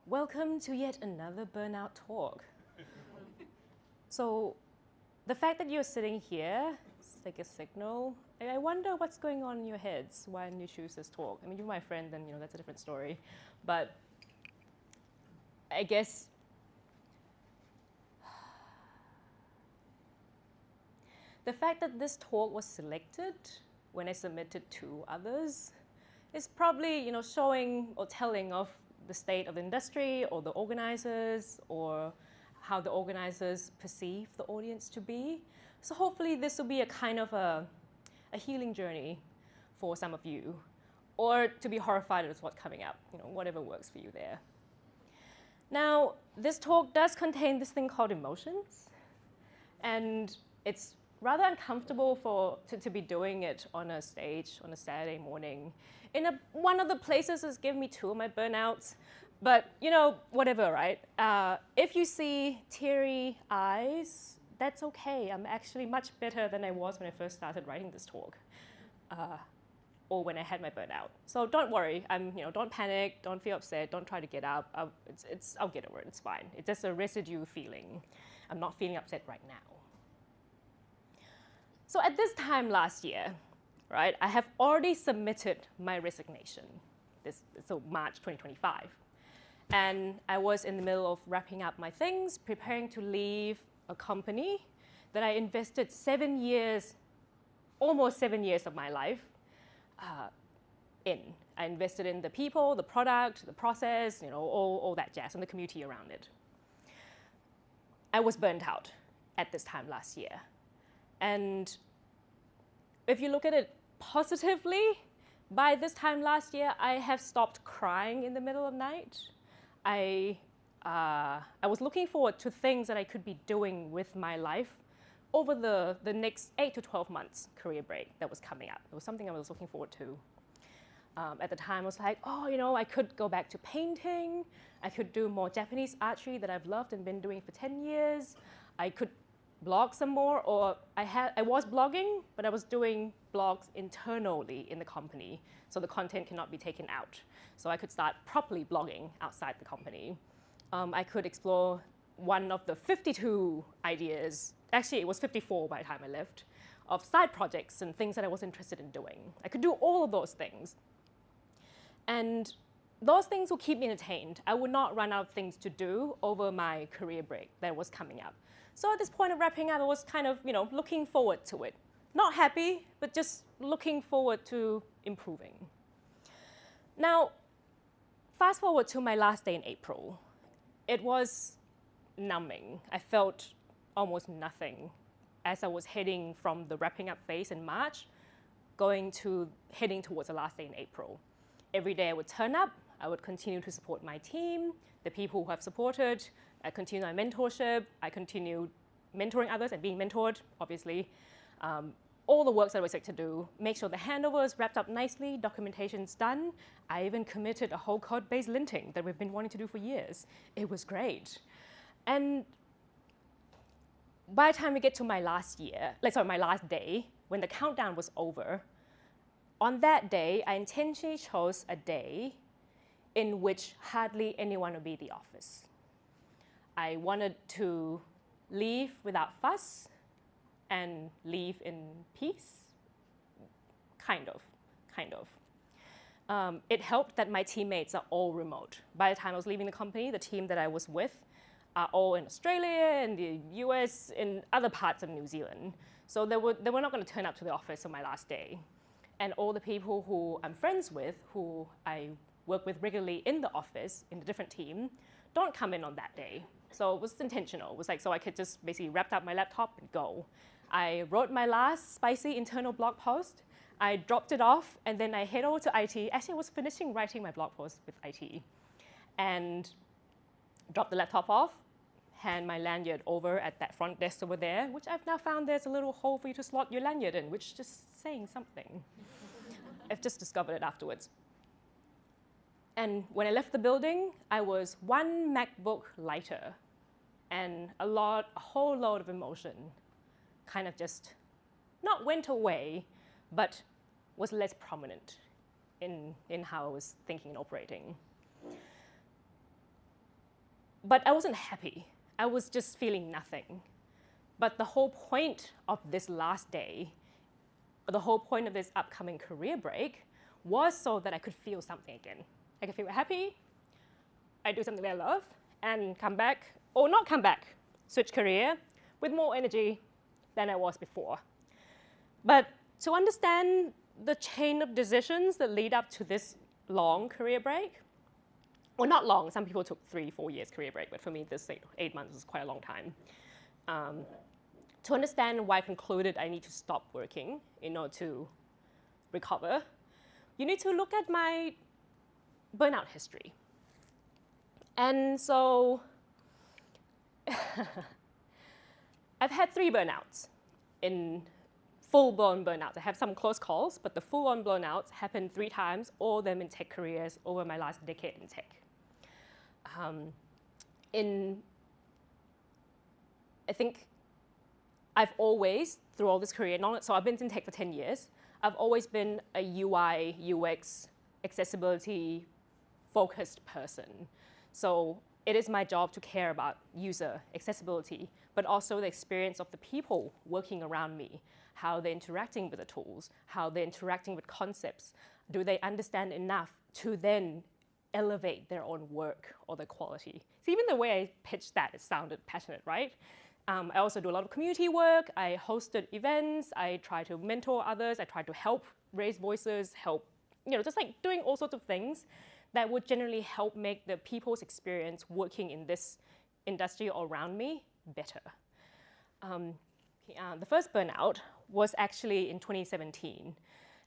Welcome to yet another burnout talk. So the fact that you're sitting here is like a signal. I wonder what's going on in your heads when you choose this talk. I mean, you're my friend, and that's a different story. But I guess the fact that this talk was selected when I submitted to others is probably showing or telling of the state of the industry or the organizers or how the organizers perceive the audience to be. So hopefully this will be a kind of a healing journey for some of you, or to be horrified at what's coming up, whatever works for you there. Now, this talk does contain this thing called emotions, and it's rather uncomfortable to be doing it on a stage on a Saturday morning. One of the places has given me two of my burnouts, but whatever, right? If you see teary eyes, that's okay. I'm actually much better than I was when I first started writing this talk, or when I had my burnout. So don't worry. Don't panic. Don't feel upset. Don't try to get up. I'll get over it. It's fine. It's just a residue feeling. I'm not feeling upset right now. So at this time last year, right, I have already submitted my resignation. So March 2025. And I was in the middle of wrapping up my things, preparing to leave a company that I invested almost 7 years of my life in. I invested in the people, the product, the process, all that jazz, and the community around it. I was burnt out at this time last year. And if you look at it positively, by this time last year, I have stopped crying in the middle of the night. I was looking forward to things that I could be doing with my life over the next 8 to 12 months career break that was coming up. It was something I was looking forward to. At the time, I was like, I could go back to painting. I could do more Japanese archery that I've loved and been doing for 10 years. I could blog some more, or I was blogging, but I was doing blogs internally in the company, so the content cannot be taken out. So I could start properly blogging outside the company. I could explore one of the 52 ideas, actually it was 54 by the time I left, of side projects and things that I was interested in doing. I could do all of those things. And those things will keep me entertained. I would not run out of things to do over my career break that was coming up. So at this point of wrapping up, I was kind of, looking forward to it. Not happy, but just looking forward to improving. Now, fast forward to my last day in April. It was numbing. I felt almost nothing as I was heading from the wrapping up phase in March, heading towards the last day in April. Every day I would turn up, I would continue to support my team, the people who have supported. I continue my mentorship. I continue mentoring others and being mentored, obviously. All the works that I was expected to do, make sure the handover is wrapped up nicely, documentation's done. I even committed a whole code-based linting that we've been wanting to do for years. It was great. And by the time we get to my last day, when the countdown was over, on that day, I intentionally chose a day in which hardly anyone would be in the office. I wanted to leave without fuss and leave in peace, kind of. It helped that my teammates are all remote. By the time I was leaving the company, the team that I was with are all in Australia, in the US, in other parts of New Zealand. So they were not going to turn up to the office on my last day. And all the people who I'm friends with, who I work with regularly in the office, in a different team, don't come in on that day. So it was intentional. It was so I could just basically wrap up my laptop and go. I wrote my last spicy internal blog post. I dropped it off, and then I head over to IT. Actually, I was finishing writing my blog post with IT. And dropped the laptop off, hand my lanyard over at that front desk over there, which I've now found there's a little hole for you to slot your lanyard in, which is just saying something. I've just discovered it afterwards. And when I left the building, I was one MacBook lighter, and a whole load of emotion kind of just not went away, but was less prominent in how I was thinking and operating. But I wasn't happy. I was just feeling nothing. But the whole point of this last day, the whole point of this upcoming career break was so that I could feel something again. I could feel happy, I do something that I love, and come back, or not come back, switch career with more energy than I was before. But to understand the chain of decisions that lead up to this long career break, well, not long, some people took 3-4 years career break, but for me, this 8 months is quite a long time. To understand why I concluded I need to stop working in order to recover, you need to look at my burnout history. And so I've had 3 burnouts, in full-blown burnouts. I have some close calls, but the full-on burnouts happened 3 times, all of them in tech careers over my last decade in tech. I think I've always, through all this career, so I've been in tech for 10 years, I've always been a UI, UX, accessibility focused person. So it is my job to care about user accessibility, but also the experience of the people working around me, how they're interacting with the tools, how they're interacting with concepts. Do they understand enough to then elevate their own work or their quality? So even the way I pitched that, it sounded passionate, right? I also do a lot of community work. I hosted events. I try to mentor others. I try to help raise voices, help, just like doing all sorts of things that would generally help make the people's experience working in this industry around me better. The first burnout was actually in 2017.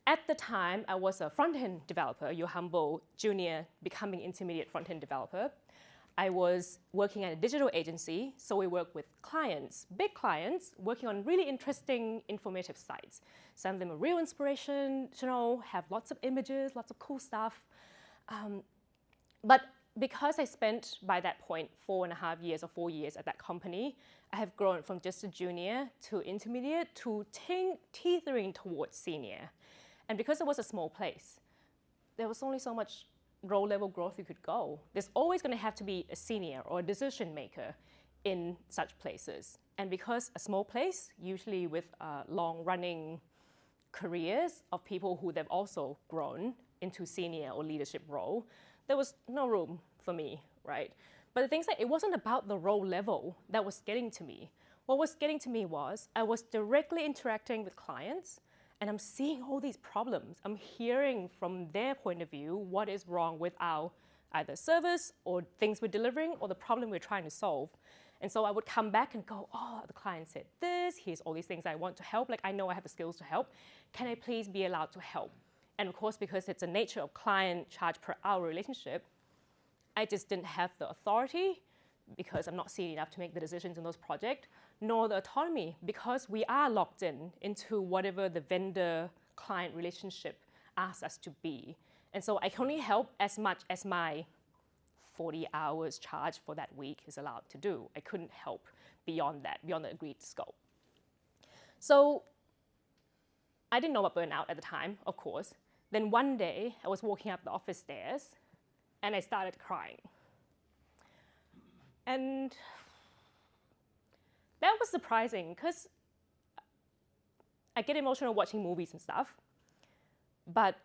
At the time, I was a front-end developer, your humble junior becoming intermediate front-end developer. I was working at a digital agency, so we work with clients, big clients, working on really interesting, informative sites. Some of them are real inspirational, have lots of images, lots of cool stuff. But because I spent, by that point, 4.5 years or 4 years at that company, I have grown from just a junior to intermediate to teetering towards senior. And because it was a small place, there was only so much role-level growth you could go. There's always going to have to be a senior or a decision maker in such places. And because a small place, usually with long-running careers of people who they've also grown into senior or leadership role, there was no room for me, right? But the thing is that it wasn't about the role level that was getting to me. What was getting to me was I was directly interacting with clients, and I'm seeing all these problems. I'm hearing from their point of view what is wrong with our either service or things we're delivering or the problem we're trying to solve. And so I would come back and go, oh, the client said this, here's all these things I want to help. Like, I know I have the skills to help. Can I please be allowed to help? And of course, because it's a nature of client charge per hour relationship, I just didn't have the authority because I'm not senior enough to make the decisions in those projects, nor the autonomy because we are locked into whatever the vendor-client relationship asks us to be. And so I can only help as much as my 40 hours charge for that week is allowed to do. I couldn't help beyond that, beyond the agreed scope. So I didn't know about burnout at the time, of course. Then one day, I was walking up the office stairs, and I started crying. And that was surprising, because I get emotional watching movies and stuff. But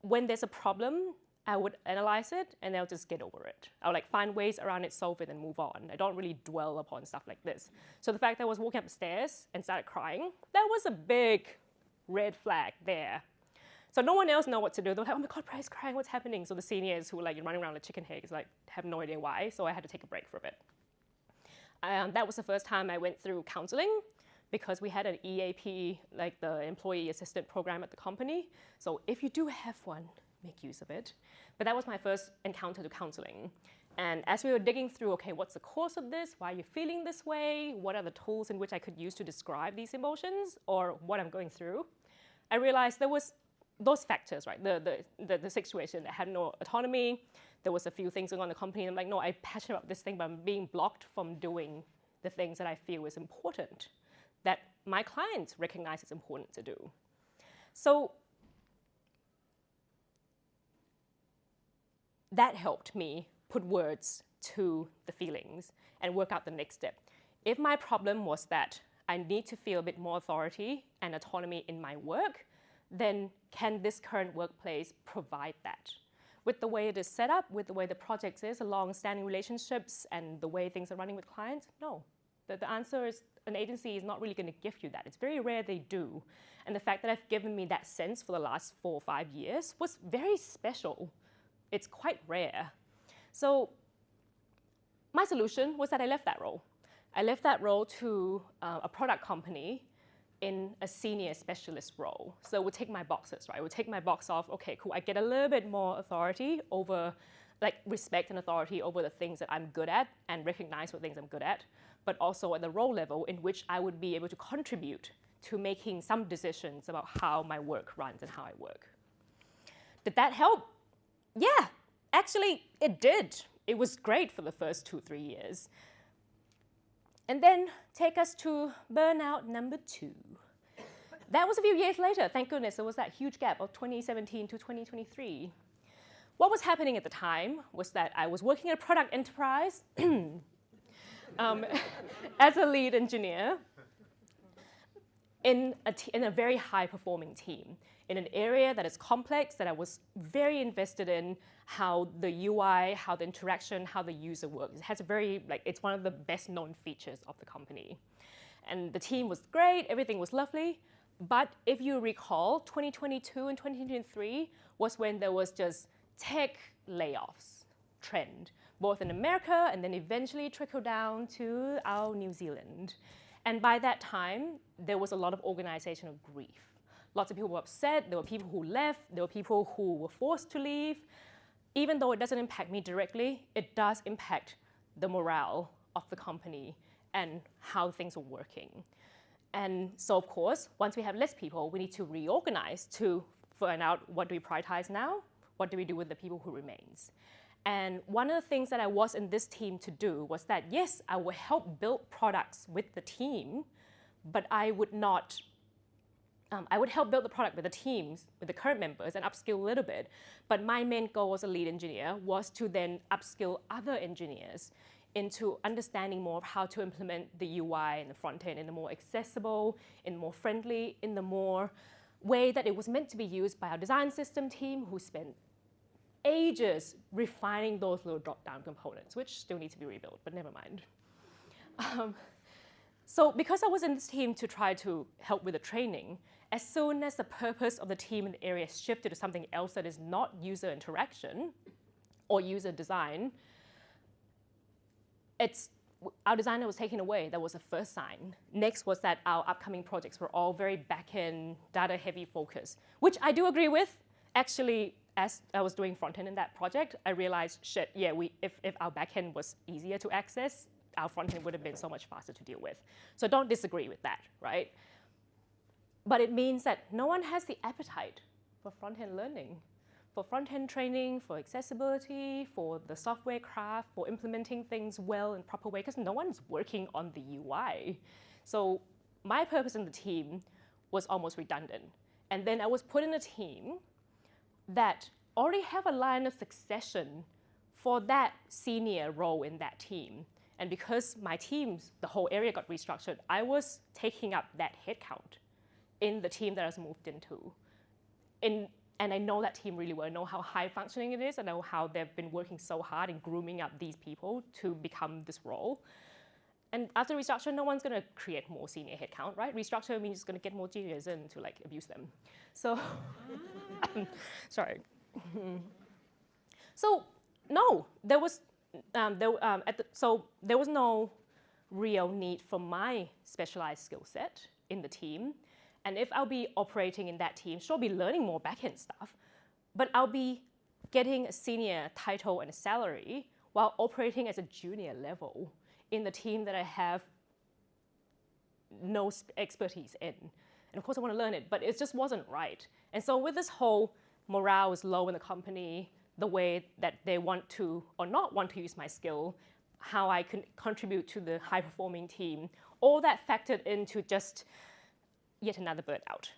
when there's a problem, I would analyze it, and I'll just get over it. I'll find ways around it, solve it, and move on. I don't really dwell upon stuff like this. So the fact that I was walking up the stairs and started crying, that was a big red flag there. So no one else know what to do. They're like, oh my God, Bryce crying, what's happening? So the seniors who were running around like chicken eggs, have no idea why. So I had to take a break for a bit. That was the first time I went through counseling because we had an EAP, the Employee Assistant Program at the company. So if you do have one, make use of it. But that was my first encounter to counseling. And as we were digging through, okay, what's the cause of this? Why are you feeling this way? What are the tools in which I could use to describe these emotions or what I'm going through? I realized there was those factors, right? The situation that had no autonomy. There was a few things going on in the company. And I'm like, no, I'm passionate about this thing, but I'm being blocked from doing the things that I feel is important, that my clients recognize it's important to do. So that helped me put words to the feelings and work out the next step. If my problem was that I need to feel a bit more authority and autonomy in my work, then can this current workplace provide that? With the way it is set up, with the way the project is, the long-standing relationships, and the way things are running with clients, no. The answer is an agency is not really going to give you that. It's very rare they do. And the fact that I've given me that sense for the last 4 or 5 years was very special. It's quite rare. So my solution was that I left that role. I left that role to a product company in a senior specialist role. So it would take my boxes, right? It would take my box off, okay, cool, I get a little bit more authority over, like respect and authority over the things that I'm good at and recognize what things I'm good at, but also at the role level in which I would be able to contribute to making some decisions about how my work runs and how I work. Did that help? Yeah, actually it did. It was great for the first 2-3 years. And then take us to burnout number 2. That was a few years later, thank goodness. There was that huge gap of 2017 to 2023. What was happening at the time was that I was working at a product enterprise as a lead engineer in a very high-performing team, in an area that is complex, that I was very invested in, how the UI, how the interaction, how the user works. It has a very, it's one of the best-known features of the company. And the team was great, everything was lovely, but if you recall, 2022 and 2023 was when there was just tech layoffs trend, both in America and then eventually trickled down to our New Zealand. And by that time, there was a lot of organizational grief. Lots of people were upset, there were people who left, there were people who were forced to leave. Even though it doesn't impact me directly, it does impact the morale of the company and how things are working. And so of course, once we have less people, we need to reorganize to find out what do we prioritize now, what do we do with the people who remains. And one of the things that I was in this team to do was that, yes, I would help build products with the team, but I would not, I would help build the product with the teams, with the current members and upskill a little bit. But my main goal as a lead engineer was to then upskill other engineers into understanding more of how to implement the UI and the front end in a more accessible, in more friendly, in the more way that it was meant to be used by our design system team who spent ages refining those little drop-down components, which still need to be rebuilt, but never mind. So because I was in this team to try to help with the training, as soon as the purpose of the team in the area shifted to something else that is not user interaction or user design, our designer was taken away. That was the first sign. Next was that our upcoming projects were all very back-end, data-heavy focused, which I do agree with. Actually, as I was doing front-end in that project, I realized, shit, yeah, if our back-end was easier to access, our front-end would have been so much faster to deal with. So don't disagree with that, right? But it means that no one has the appetite for front-end learning, for front-end training, for accessibility, for the software craft, for implementing things well in proper way, because no one's working on the UI. So my purpose in the team was almost redundant. And then I was put in a team that already have a line of succession for that senior role in that team. And because my teams, the whole area got restructured, I was taking up that headcount in the team that I was moved into. And I know that team really well. I know how high functioning it is. I know how they've been working so hard in grooming up these people to become this role. And after restructure, no one's gonna create more senior headcount, right? Restructure means it's gonna get more juniors in to like abuse them. So, sorry. So no, there was no real need for my specialized skill set in the team. And if I'll be operating in that team, sure, I'll be learning more back-end stuff, but I'll be getting a senior title and a salary while operating as a junior level in the team that I have no expertise in. And of course I want to learn it, but it just wasn't right. And so with this whole morale is low in the company, the way that they want to or not want to use my skill, how I can contribute to the high-performing team, all that factored into just yet another burnout.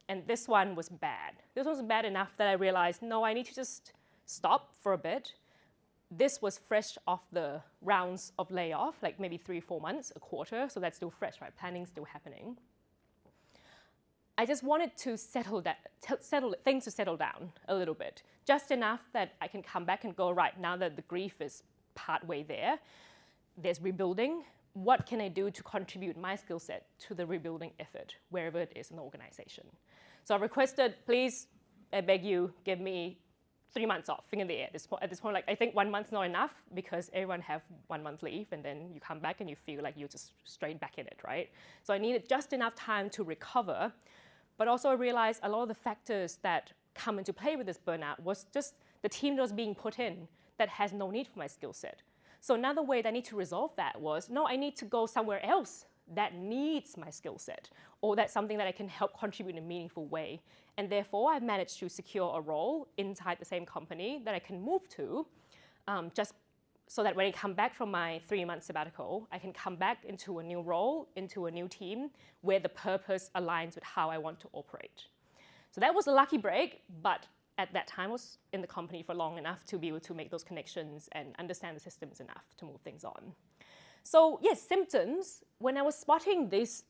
And this one was bad. This was bad enough that I realized, no, I need to just stop for a bit, this was fresh off the rounds of layoff, like maybe 3-4 months, a quarter, so that's still fresh, right? Planning's still happening. I just wanted to things to settle down a little bit, just enough that I can come back and go, right, now that the grief is partway there, there's rebuilding. What can I do to contribute my skill set to the rebuilding effort, wherever it is in the organization? So I requested, please, I beg you, give me 3 months off, finger in the air. At this point, like, I think 1 month's not enough because everyone have 1 month leave and then you come back and you feel like you're just straight back in it, right? So I needed just enough time to recover, but also I realized a lot of the factors that come into play with this burnout was just the team that was being put in that has no need for my skill set. So another way that I need to resolve that was, no, I need to go somewhere else that needs my skill set, or that's something that I can help contribute in a meaningful way. And therefore, I've managed to secure a role inside the same company that I can move to, just so that when I come back from my 3-month sabbatical, I can come back into a new role, into a new team, where the purpose aligns with how I want to operate. So that was a lucky break, but at that time I was in the company for long enough to be able to make those connections and understand the systems enough to move things on. So yes, symptoms, when I was spotting this,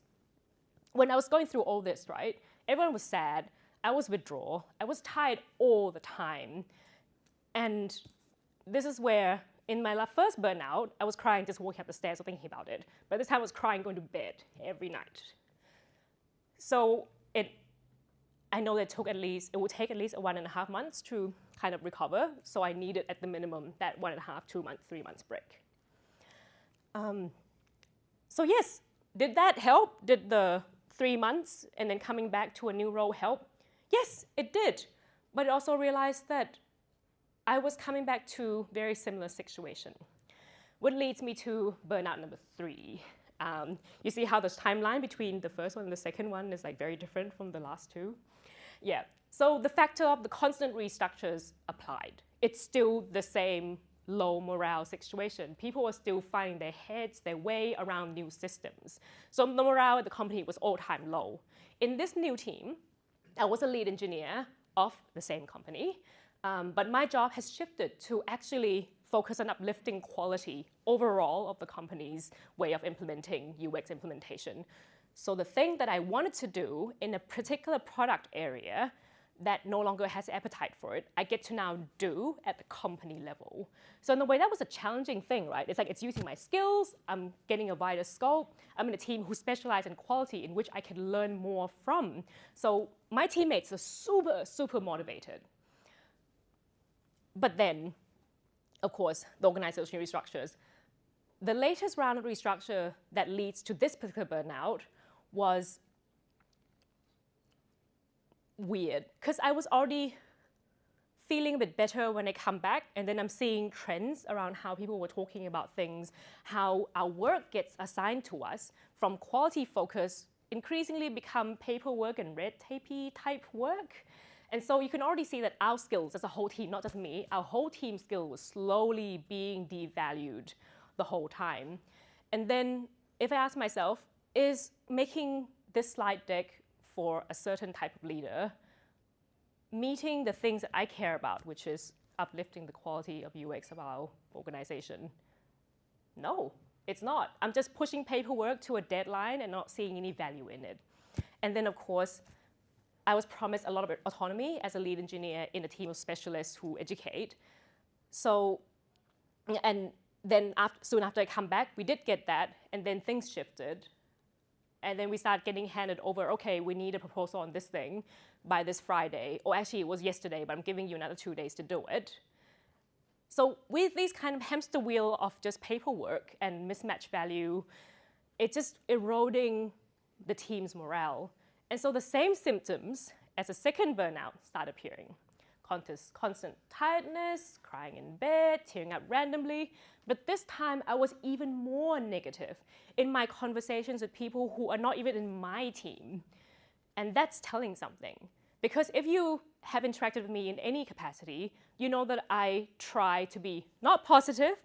when I was going through all this, right, everyone was sad, I was withdrawal, I was tired all the time. And this is where, in my first burnout, I was crying just walking up the stairs or thinking about it. But this time I was crying going to bed every night. So I know that it would take at least 1.5 months to kind of recover. So I needed at the minimum that 1.5, 2 months, 3 months break. So yes, did that help? Did the 3 months and then coming back to a new role help? Yes, it did. But I also realized that I was coming back to a very similar situation. What leads me to burnout number 3. You see how the timeline between the first one and the second one is like very different from the last two? Yeah, so the factor of the constant restructures applied. It's still the same low morale situation. People are still finding their heads, their way around new systems. So the morale at the company was all-time low. In this new team, I was a lead engineer of the same company, but my job has shifted to actually focus on uplifting quality overall of the company's way of implementing UX implementation. So the thing that I wanted to do in a particular product area that no longer has appetite for it, I get to now do at the company level. So in a way, that was a challenging thing, right? It's like it's using my skills, I'm getting a wider scope, I'm in a team who specialize in quality in which I can learn more from. So my teammates are super, super motivated. But then, of course, the organizational restructures. The latest round of restructure that leads to this particular burnout was weird, because I was already feeling a bit better when I come back, and then I'm seeing trends around how people were talking about things, how our work gets assigned to us from quality focus increasingly become paperwork and red tapey type work. And so you can already see that our skills as a whole team, not just me, our whole team skill was slowly being devalued the whole time. And then if I ask myself, is making this slide deck for a certain type of leader meeting the things that I care about, which is uplifting the quality of UX of our organization? No, it's not. I'm just pushing paperwork to a deadline and not seeing any value in it. And then, of course, I was promised a lot of autonomy as a lead engineer in a team of specialists who educate. So, and then soon after I come back, we did get that, and then things shifted. And then we started getting handed over, okay, we need a proposal on this thing by this Friday. Or actually, it was yesterday, but I'm giving you another 2 days to do it. So with these kind of hamster wheel of just paperwork and mismatched value, it's just eroding the team's morale. And so the same symptoms as a second burnout start appearing. Constant tiredness, crying in bed, tearing up randomly. But this time, I was even more negative in my conversations with people who are not even in my team. And that's telling something. Because if you have interacted with me in any capacity, you know that I try to be not positive,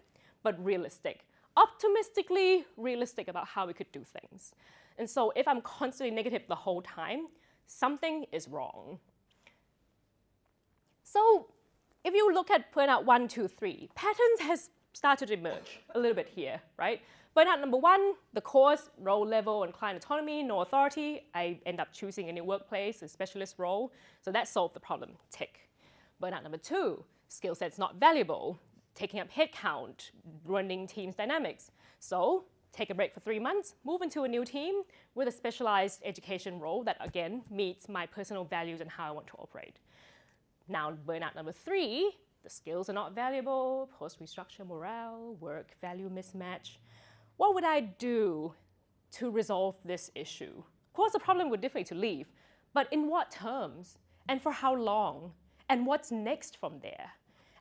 but realistic. Optimistically realistic about how we could do things. And so if I'm constantly negative the whole time, something is wrong. So if you look at burnout 1, 2, 3, patterns has started to emerge a little bit here, right? Burnout number 1, the cause, role level and client autonomy, no authority. I end up choosing a new workplace, a specialist role. So that solved the problem, tick. Burnout number 2, skill sets not valuable, taking up headcount, running teams dynamics. So take a break for 3 months, move into a new team with a specialized education role that again meets my personal values and how I want to operate. Now, burnout number 3, the skills are not valuable, post-restructure morale, work value mismatch. What would I do to resolve this issue? Of course, the problem would definitely to leave, but in what terms? And for how long? And what's next from there?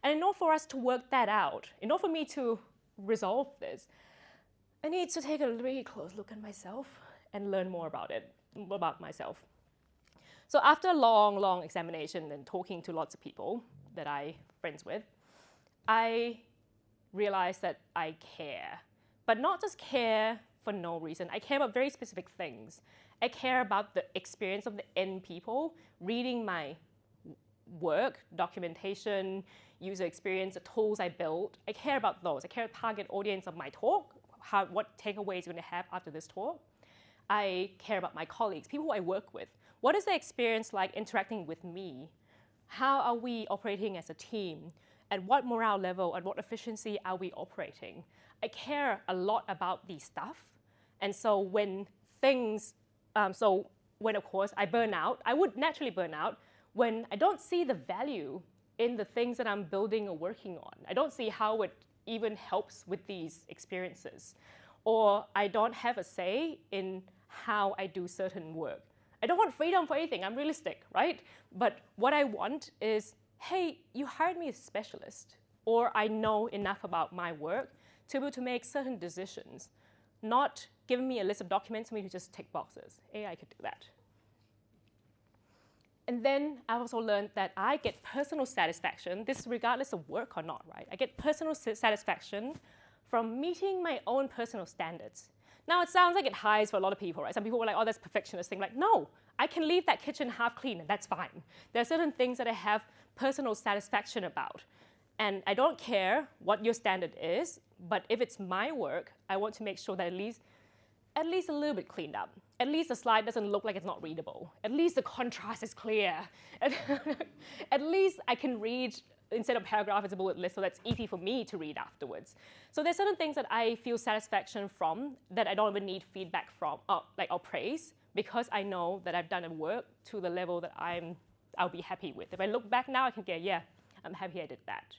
And in order for us to work that out, in order for me to resolve this, I need to take a really close look at myself and learn more about myself. So after a long examination and talking to lots of people that I'm friends with, I realized that I care. But not just care for no reason. I care about very specific things. I care about the experience of the end people, reading my work, documentation, user experience, the tools I built. I care about those. I care about the target audience of my talk, what takeaways you're going to have after this talk. I care about my colleagues, people who I work with. What is their experience like interacting with me? How are we operating as a team? At what morale level, at what efficiency are we operating? I care a lot about these stuff. And so when of course I burn out, I would naturally burn out when I don't see the value in the things that I'm building or working on. I don't see how it even helps with these experiences. Or I don't have a say in how I do certain work. I don't want freedom for anything, I'm realistic, right? But what I want is, hey, you hired me as a specialist, or I know enough about my work to be able to make certain decisions, not giving me a list of documents for me to just tick boxes. AI could do that. And then I also learned that I get personal satisfaction, this regardless of work or not, right? I get personal satisfaction from meeting my own personal standards. Now, it sounds like it highs for a lot of people, right? Some people were like, oh, that's perfectionist thing. Like, no, I can leave that kitchen half clean, and that's fine. There are certain things that I have personal satisfaction about. And I don't care what your standard is, but if it's my work, I want to make sure that at least a little bit cleaned up. At least the slide doesn't look like it's not readable. At least the contrast is clear. At least I can read, instead of paragraph, it's a bullet list, so that's easy for me to read afterwards. So there's certain things that I feel satisfaction from that I don't even need feedback from, or praise, because I know that I've done a work to the level that I'll be happy with. If I look back now, I can get, yeah, I'm happy I did that.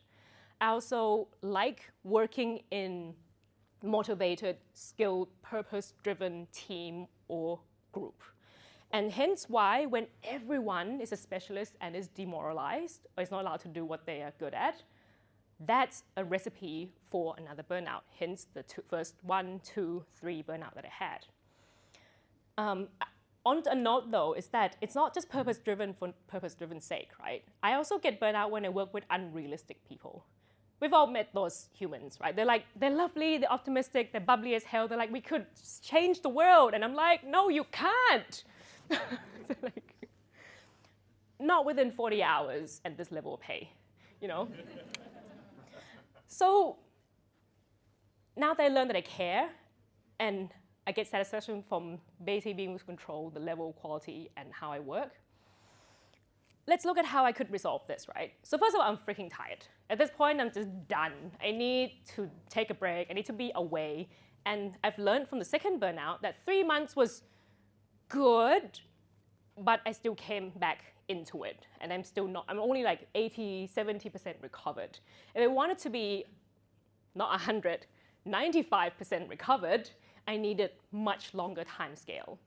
I also like working in motivated, skilled, purpose-driven team or group. And hence why when everyone is a specialist and is demoralized or is not allowed to do what they are good at, that's a recipe for another burnout, hence the first 1, 2, 3 burnout that I had. On a note though, is that it's not just purpose-driven for purpose-driven sake, right? I also get burnout when I work with unrealistic people. We've all met those humans, right? They're lovely, they're optimistic, they're bubbly as hell. They're like, we could change the world. And I'm like, no, you can't. Not within 40 hours at this level of pay, you know? So now that I learned that I care, and I get satisfaction from basically being able to control the level, quality, and how I work, let's look at how I could resolve this, right? So first of all, I'm freaking tired. At this point, I'm just done. I need to take a break. I need to be away. And I've learned from the second burnout that 3 months was good, but I still came back into it. And I'm only like 80, 70% recovered. If I wanted to be not 100, 95% recovered, I needed much longer time scale.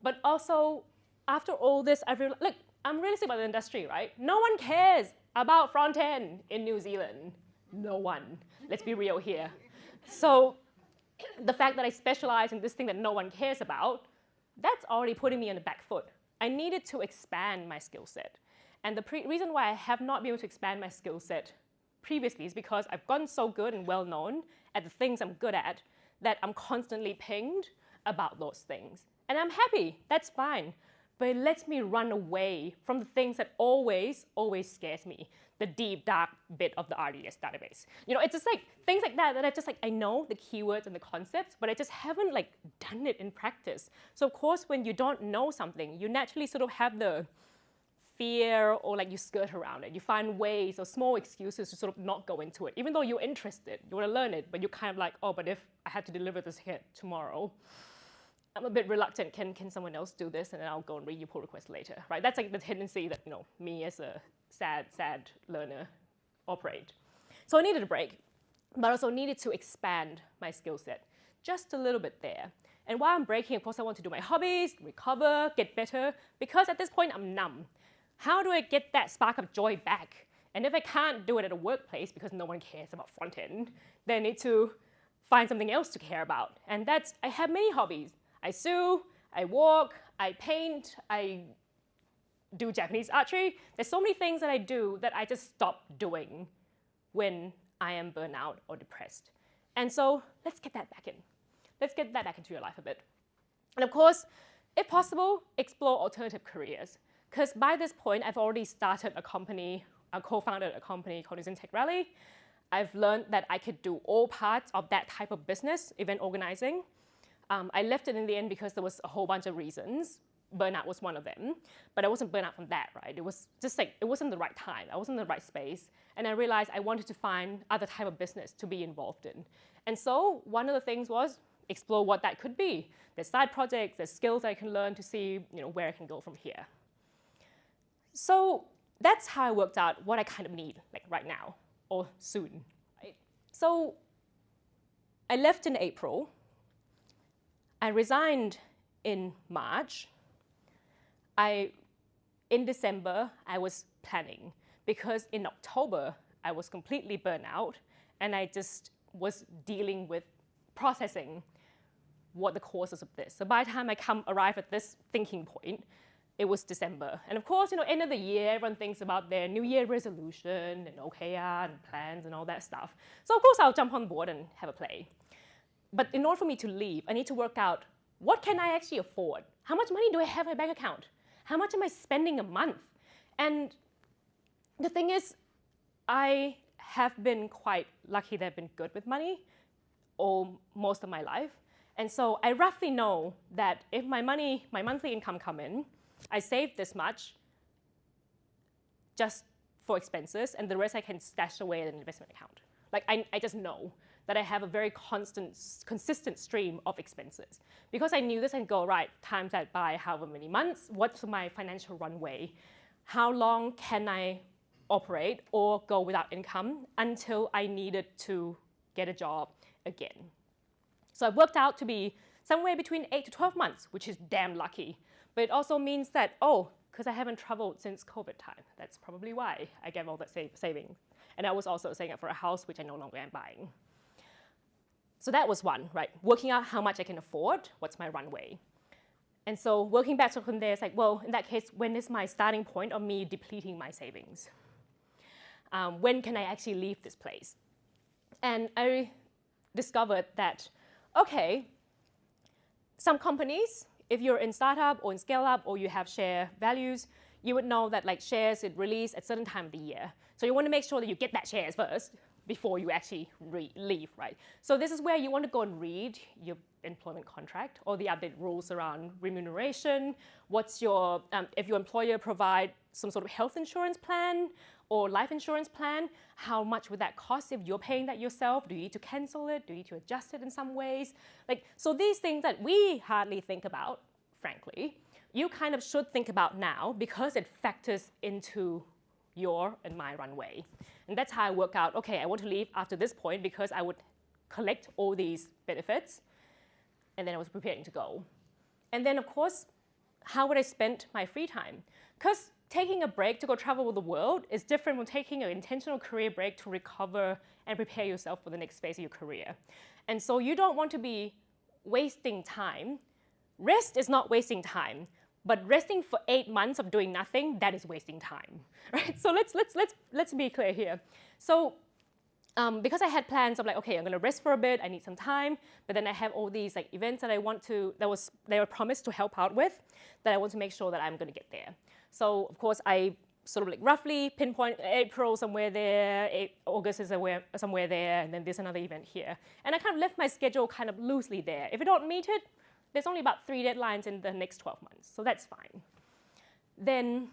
But also, after all this, I realized, look, I'm realistic about the industry, right? No one cares about front end in New Zealand. No one. Let's be real here. So the fact that I specialize in this thing that no one cares about, that's already putting me on the back foot. I needed to expand my skill set. And the reason why I have not been able to expand my skill set previously is because I've gotten so good and well known at the things I'm good at that I'm constantly pinged about those things. And I'm happy, that's fine. But it lets me run away from the things that always scares me. the deep, dark bit of the RDS database. You know, it's just like things like that I just like, I know the keywords and the concepts, but I just haven't like done it in practice. So of course, when you don't know something, you naturally sort of have the fear or like you skirt around it. You find ways or small excuses to sort of not go into it. Even though you're interested, you want to learn it, but you're kind of like, oh, but if I had to deliver this here tomorrow, I'm a bit reluctant. Can someone else do this? And then I'll go and read your pull request later, right? That's like the tendency that, you know, me as a sad learner operate. So I needed a break, but also needed to expand my skill set just a little bit there. And while I'm breaking, of course, I want to do my hobbies, recover, get better, because at this point I'm numb. How do I get that spark of joy back? And if I can't do it at a workplace because no one cares about front end, then I need to find something else to care about. And that's, I have many hobbies. I sew, I walk, I paint, I do Japanese archery. There's so many things that I do that I just stop doing when I am burnt out or depressed. And so let's get that back in. Let's get that back into your life a bit. And of course, if possible, explore alternative careers. Because by this point, I've already started a company, I co-founded a company called Tech Rally. I've learned that I could do all parts of that type of business, event organizing. I left it in the end because there was a whole bunch of reasons. Burnout was one of them, but I wasn't burnt out from that, right? It was just like, it wasn't the right time. I wasn't in the right space. And I realized I wanted to find other type of business to be involved in. And so one of the things was explore what that could be. There's side projects, there's skills I can learn to see, you know, where I can go from here. So that's how I worked out what I kind of need, like right now or soon. Right? So I left in April. I resigned in March. In December, I was planning because in October, I was completely burnt out and I just was dealing with processing what the causes of this. So by the time I arrive at this thinking point, it was December. And of course, you know, end of the year, everyone thinks about their New Year resolution and OKR and plans and all that stuff. So of course, I'll jump on board and have a play. But in order for me to leave, I need to work out what can I actually afford? How much money do I have in my bank account? How much am I spending a month? And the thing is, I have been quite lucky that I've been good with money most of my life. And so I roughly know that if my monthly income come in, I save this much just for expenses, and the rest I can stash away in an investment account. Like I just know that I have a very consistent stream of expenses. Because I knew this, I can go, right, times that by however many months, what's my financial runway? How long can I operate or go without income until I needed to get a job again? So I've worked out to be somewhere between 8 to 12 months, which is damn lucky. But it also means that, because I haven't traveled since COVID time. That's probably why I get all that savings. And I was also saving up for a house, which I no longer am buying. So that was one, right? Working out how much I can afford, what's my runway. And so working back from there, it's like, well, in that case, when is my starting point of me depleting my savings? When can I actually leave this place? And I discovered that, okay, some companies, if you're in startup or in scale up or you have share values, you would know that like shares is released at a certain time of the year. So you want to make sure that you get that shares first before you actually leave, right? So this is where you want to go and read your employment contract or the updated rules around remuneration. What's your, if your employer provide some sort of health insurance plan or life insurance plan, how much would that cost if you're paying that yourself? Do you need to cancel it? Do you need to adjust it in some ways? Like, so these things that we hardly think about, frankly, you kind of should think about now because it factors into your and my runway. And that's how I work out, okay, I want to leave after this point because I would collect all these benefits, and then I was preparing to go. And then, of course, how would I spend my free time? Because taking a break to go travel the world is different from taking an intentional career break to recover and prepare yourself for the next phase of your career. And so you don't want to be wasting time. Rest is not wasting time. But resting for 8 months of doing nothing, that is wasting time, right? So let's be clear here. So because I had plans of like, okay, I'm gonna rest for a bit, I need some time, but then I have all these like events that I want to, they were promised to help out with, that I want to make sure that I'm gonna get there. So of course I sort of like roughly pinpoint April somewhere there, August is somewhere there, and then there's another event here. And I kind of left my schedule kind of loosely there. If I don't meet it, there's only about 3 deadlines in the next 12 months, so that's fine. Then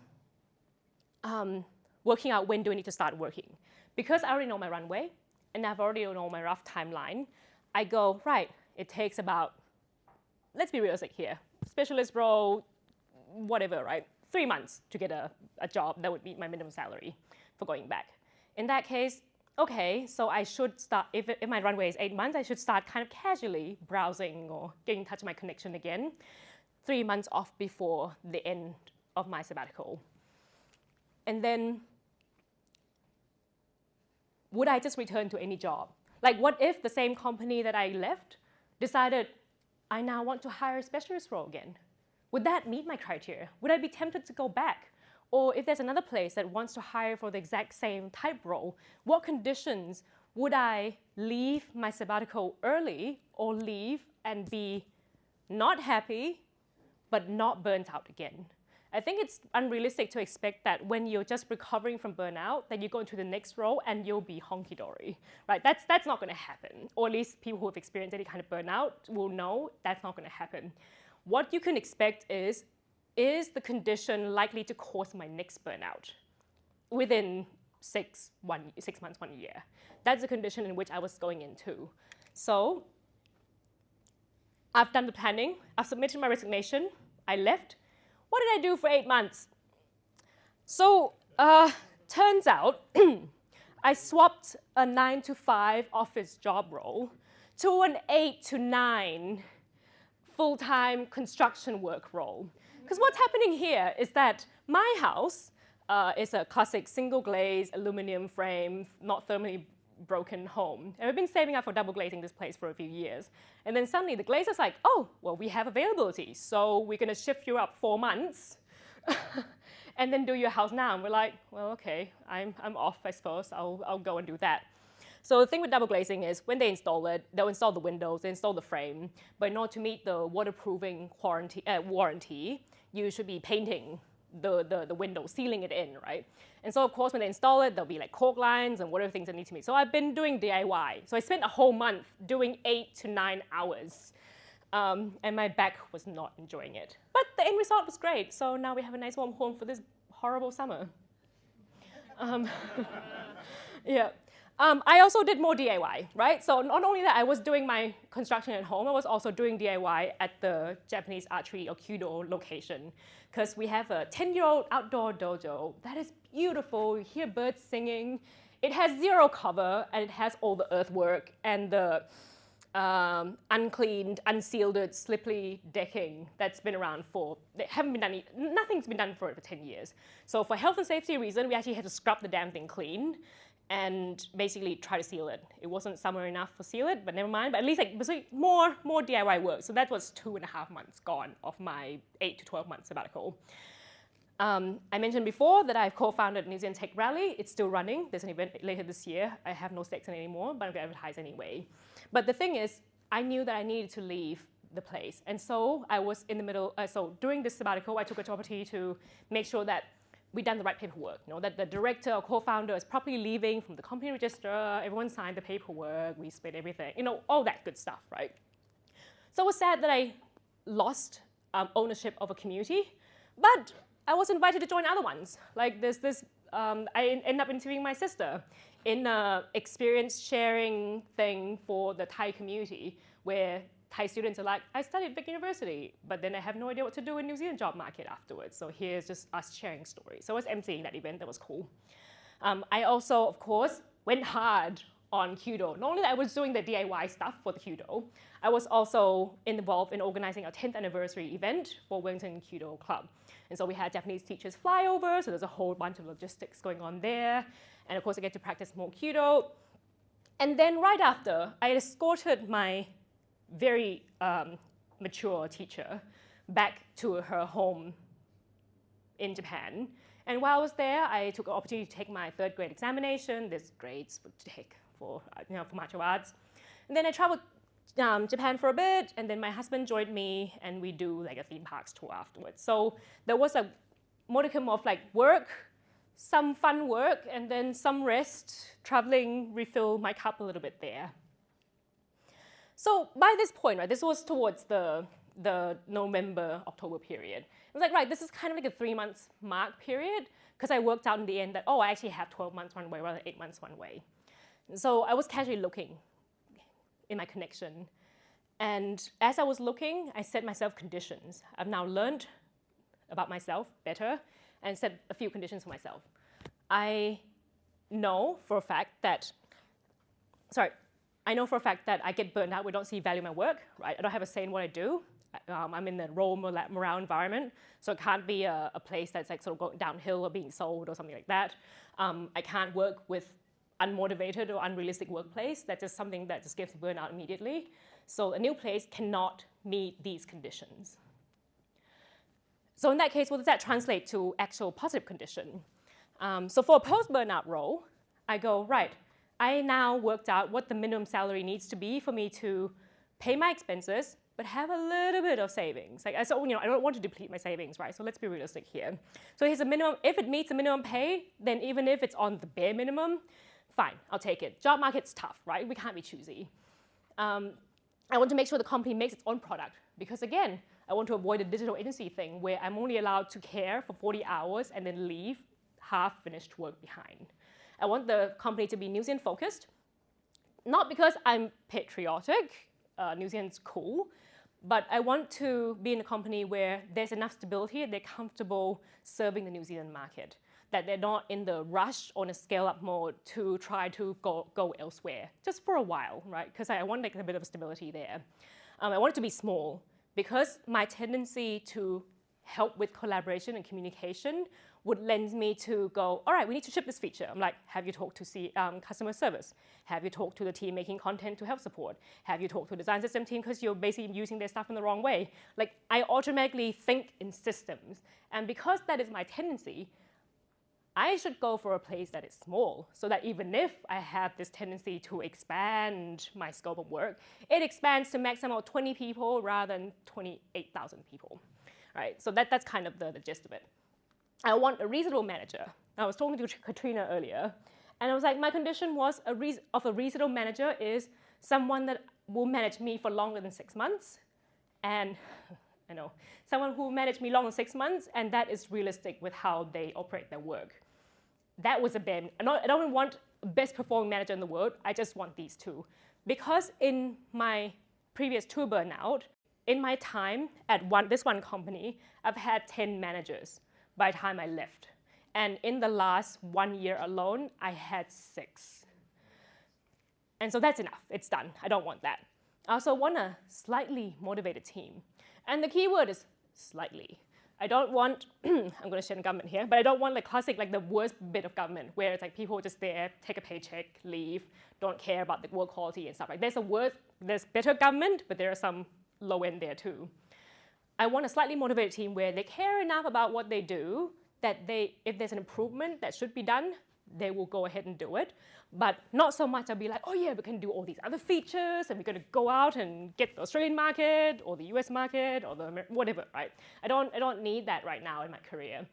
working out when do I need to start working. Because I already know my runway, and I've already know my rough timeline, I go, right, it takes about, let's be realistic here, specialist role, whatever, right? 3 months to get a job that would be my minimum salary for going back. In that case, okay, so I should start, if my runway is 8 months, I should start kind of casually browsing or getting in touch with my connection again, 3 months off before the end of my sabbatical. And then, would I just return to any job? Like, what if the same company that I left decided I now want to hire a specialist role again? Would that meet my criteria? Would I be tempted to go back? Or if there's another place that wants to hire for the exact same type role, what conditions would I leave my sabbatical early or leave and be not happy but not burnt out again? I think it's unrealistic to expect that when you're just recovering from burnout, that you go into the next role and you'll be honky-dory, right? That's not going to happen. Or at least people who have experienced any kind of burnout will know that's not going to happen. What you can expect is the condition likely to cause my next burnout within 6 months, 1 year? That's the condition in which I was going into. So I've done the planning, I've submitted my resignation, I left. What did I do for 8 months? So turns out I swapped a 9 to 5 office job role to an 8 to 9 full-time construction work role. Because what's happening here is that my house is a classic single glaze, aluminum frame, not thermally broken home. And we've been saving up for double glazing this place for a few years. And then suddenly the glazer's like, oh, well, we have availability, so we're going to shift you up 4 months and then do your house now. And we're like, well, okay, I'm off, I suppose. I'll go and do that. So the thing with double glazing is when they install it, they'll install the windows, they install the frame, but in order to meet the waterproofing warranty, you should be painting the window, sealing it in, right? And so of course when they install it, there'll be like cork lines and whatever things that need to meet. So I've been doing DIY. So I spent a whole month doing 8 to 9 hours. And my back was not enjoying it. But the end result was great. So now we have a nice warm home for this horrible summer. Yeah. I also did more DIY, right? So not only that I was doing my construction at home, I was also doing DIY at the Japanese archery or Kyudo location, because we have a 10-year-old outdoor dojo that is beautiful. You hear birds singing. It has 0 cover, and it has all the earthwork and the uncleaned, unsealed, slippery decking that's been around nothing's been done for it for 10 years. So for health and safety reasons, we actually had to scrub the damn thing clean and basically try to seal it. It wasn't summer enough for seal it, but never mind. But at least more DIY work. So that was 2.5 months gone of my 8 to 12 month sabbatical. I mentioned before that I've co-founded New Zealand Tech Rally. It's still running. There's an event later this year. I have no stakes in it anymore, but I'm going to advertise anyway. But the thing is, I knew that I needed to leave the place. And so I was in the middle, so during this sabbatical, I took an opportunity to make sure that we'd done the right paperwork, that the director or co-founder is properly leaving from the company register, everyone signed the paperwork, we split everything, all that good stuff, right? So it was sad that I lost ownership of a community, but I was invited to join other ones. Like there's this, I ended up interviewing my sister in an experience sharing thing for the Thai community, where Thai students are like, I studied Vic University, but then I have no idea what to do in New Zealand job market afterwards. So here's just us sharing stories. So I was emceeing that event. That was cool. I also, of course, went hard on Kyudo. Not only that I was doing the DIY stuff for the Kyudo, I was also involved in organizing our 10th anniversary event for Wellington Kyudo Club. And so we had Japanese teachers fly over, so there's a whole bunch of logistics going on there. And of course, I get to practice more Kyudo. And then right after, I escorted my very mature teacher back to her home in Japan. And while I was there, I took an opportunity to take my 3rd grade examination. There's grades to take for martial arts. And then I traveled Japan for a bit, and then my husband joined me, and we do like a theme parks tour afterwards. So there was a modicum of like work, some fun work, and then some rest, traveling, refill my cup a little bit there. So by this point, right, this was towards the November, October period. I was like, right, this is kind of like a 3 months mark period, because I worked out in the end that, oh, I actually have 12 months one way rather than 8 months one way. So I was casually looking in my connection. And as I was looking, I set myself conditions. I've now learned about myself better and set a few conditions for myself. I know for a fact that I get burned out. We don't see value in my work, right? I don't have a say in what I do. I'm in the role morale environment, so it can't be a place that's like sort of going downhill or being sold or something like that. I can't work with unmotivated or unrealistic workplace. That's just something that just gives me burnout immediately. So a new place cannot meet these conditions. So in that case, what does that translate to actual positive condition? So for a post-burnout role, I go, right, I now worked out what the minimum salary needs to be for me to pay my expenses, but have a little bit of savings. Like, so, I don't want to deplete my savings, right? So let's be realistic here. So here's a minimum. If it meets the minimum pay, then even if it's on the bare minimum, fine, I'll take it. Job market's tough, right? We can't be choosy. I want to make sure the company makes its own product because, again, I want to avoid a digital agency thing where I'm only allowed to care for 40 hours and then leave half-finished work behind. I want the company to be New Zealand focused, not because I'm patriotic, New Zealand's cool, but I want to be in a company where there's enough stability and they're comfortable serving the New Zealand market, that they're not in the rush on a scale-up mode to try to go elsewhere, just for a while, right? Because I want like a bit of stability there. I want it to be small because my tendency to help with collaboration and communication would lend me to go, all right, we need to ship this feature. I'm like, have you talked to customer service? Have you talked to the team making content to help support? Have you talked to the design system team because you're basically using their stuff in the wrong way? Like, I automatically think in systems. And because that is my tendency, I should go for a place that is small so that even if I have this tendency to expand my scope of work, it expands to maximum of 20 people rather than 28,000 people. Right? So that's kind of the gist of it. I want a reasonable manager. I was talking to Katrina earlier, and I was like, my condition was a reasonable manager is someone that will manage me for longer than 6 months, and I know, someone who will manage me longer than 6 months, and that is realistic with how they operate their work. That was a bare. I don't want best performing manager in the world. I just want these two, because in my previous 2 burnout, in my time at this one company, I've had 10 managers by the time I left. And in the last 1 year alone, I had 6. And so that's enough. It's done. I don't want that. I also want a slightly motivated team. And the key word is slightly. I don't want, I'm going to share the government here, but I don't want like classic, like the worst bit of government where it's like people just there, take a paycheck, leave, don't care about the work quality and stuff. Like there's better government, but there are some low end there too. I want a slightly motivated team where they care enough about what they do that if there's an improvement that should be done, they will go ahead and do it. But not so much I'll be like, oh yeah, we can do all these other features and we're going to go out and get the Australian market or the US market or the whatever, right? I don't need that right now in my career.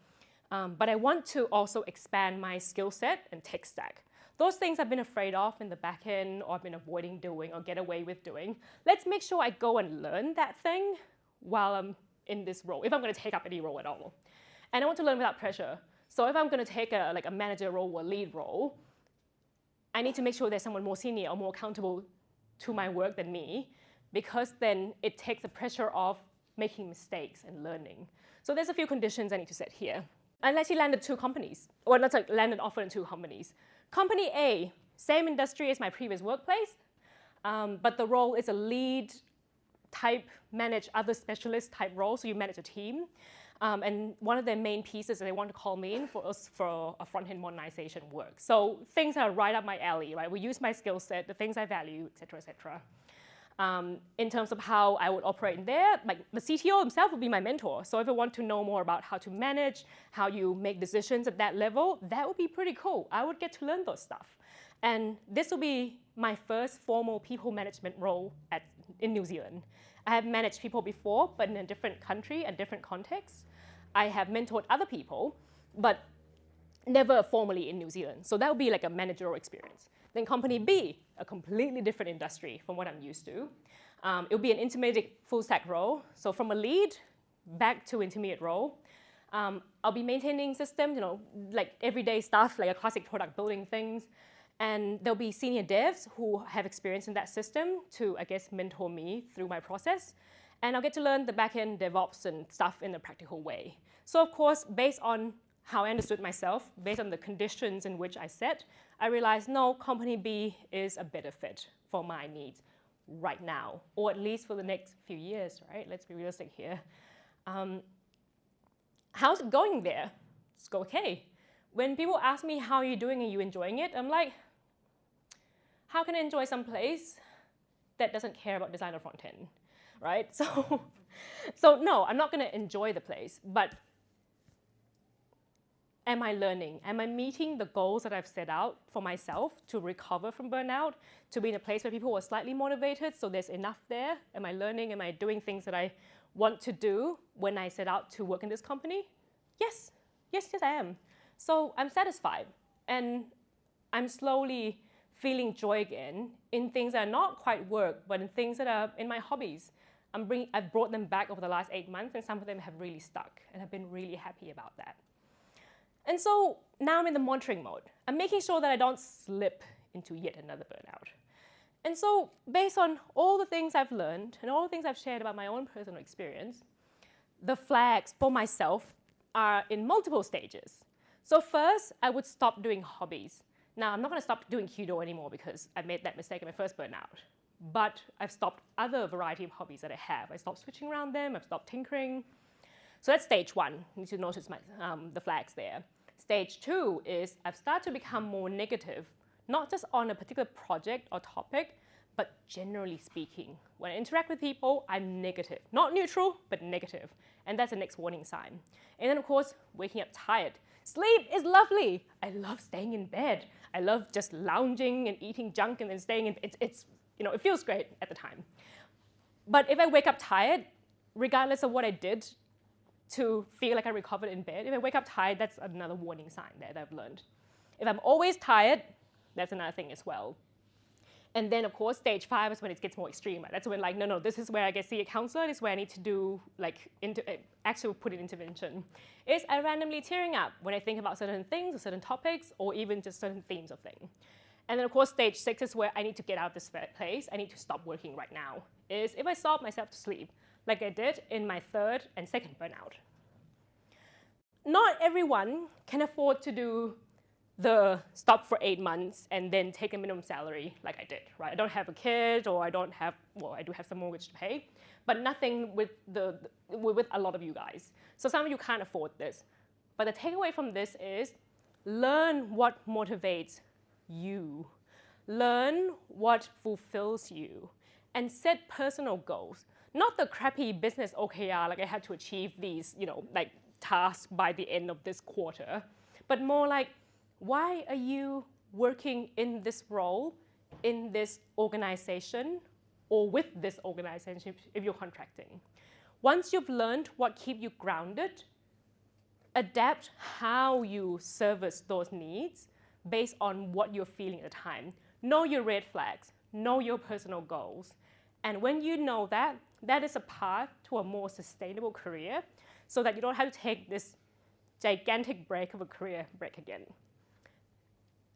But I want to also expand my skill set and tech stack. Those things I've been afraid of in the back end or I've been avoiding doing or get away with doing. Let's make sure I go and learn that thing while I'm in this role, if I'm going to take up any role at all. And I want to learn without pressure. So if I'm going to take a manager role or a lead role, I need to make sure there's someone more senior or more accountable to my work than me, because then it takes the pressure off making mistakes and learning. So there's a few conditions I need to set here. I actually landed 2 companies, or not like landed offer in 2 companies. Company A, same industry as my previous workplace, but the role is a lead type, manage other specialist type role, so you manage a team. And one of their main pieces that they want to call me in for a front-end modernization work. So things that are right up my alley, right? We use my skill set, the things I value, et cetera, et cetera. In terms of how I would operate in there, like the CTO himself would be my mentor. So if I want to know more about how to manage, how you make decisions at that level, that would be pretty cool. I would get to learn those stuff. And this will be my first formal people management role in New Zealand. I have managed people before, but in a different country and different context. I have mentored other people, but never formally in New Zealand. So that would be like a managerial experience. Then company B, a completely different industry from what I'm used to. It would be an intermediate full stack role. So from a lead back to intermediate role. I'll be maintaining systems, like everyday stuff, like a classic product building things. And there'll be senior devs who have experience in that system to, I guess, mentor me through my process. And I'll get to learn the backend DevOps and stuff in a practical way. So of course, based on how I understood myself, based on the conditions in which I set, I realized, no, company B is a better fit for my needs right now, or at least for the next few years, right? Let's be realistic here. How's it going there? It's okay. When people ask me, how are you doing? Are you enjoying it? I'm like, how can I enjoy some place that doesn't care about design or front end, right? So no, I'm not gonna enjoy the place, but am I learning? Am I meeting the goals that I've set out for myself to recover from burnout, to be in a place where people are slightly motivated, so there's enough there? Am I learning? Am I doing things that I want to do when I set out to work in this company? Yes, I am. So I'm satisfied, and I'm slowly feeling joy again in things that are not quite work, but in things that are in my hobbies. I've brought them back over the last 8 months, and some of them have really stuck, and I've been really happy about that. And so now I'm in the monitoring mode. I'm making sure that I don't slip into yet another burnout. And so based on all the things I've learned and all the things I've shared about my own personal experience, the flags for myself are in multiple stages. So first, I would stop doing hobbies. Now, I'm not going to stop doing Kudo anymore because I made that mistake in my first burnout. But I've stopped other variety of hobbies that I have. I stopped switching around them. I've stopped tinkering. So that's stage one. You need to notice the flags there. Stage two is I've started to become more negative, not just on a particular project or topic, but generally speaking. When I interact with people, I'm negative. Not neutral, but negative. And that's the next warning sign. And then, of course, waking up tired. Sleep is lovely. I love staying in bed. I love just lounging and eating junk and then staying in bed. It feels great at the time. But if I wake up tired, regardless of what I did to feel like I recovered in bed, if I wake up tired, that's another warning sign that I've learned. If I'm always tired, that's another thing as well. And then, of course, stage 5 is when it gets more extreme. Right? That's when, no, this is where I get see a counselor. This is where I need to do, actually put in intervention. Is I randomly tearing up when I think about certain things or certain topics or even just certain themes of things. And then, of course, stage 6 is where I need to get out of this place. I need to stop working right now. Is if I sob myself to sleep, like I did in my third and second burnout. Not everyone can afford to do the stop for 8 months and then take a minimum salary like I did, right? I don't have a kid, or I do have some mortgage to pay, but nothing with a lot of you guys. So some of you can't afford this. But the takeaway from this is learn what motivates you. Learn what fulfills you, and set personal goals. Not the crappy business OKR, like I had to achieve these, tasks by the end of this quarter, but more like, why are you working in this role, in this organization, or with this organization if you're contracting? Once you've learned what keeps you grounded, adapt how you service those needs based on what you're feeling at the time. Know your red flags, know your personal goals. And when you know that, that is a path to a more sustainable career so that you don't have to take this gigantic break of a career break again.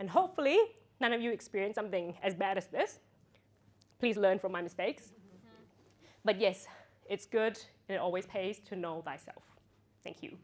And hopefully, none of you experience something as bad as this. Please learn from my mistakes. But yes, it's good and it always pays to know thyself. Thank you.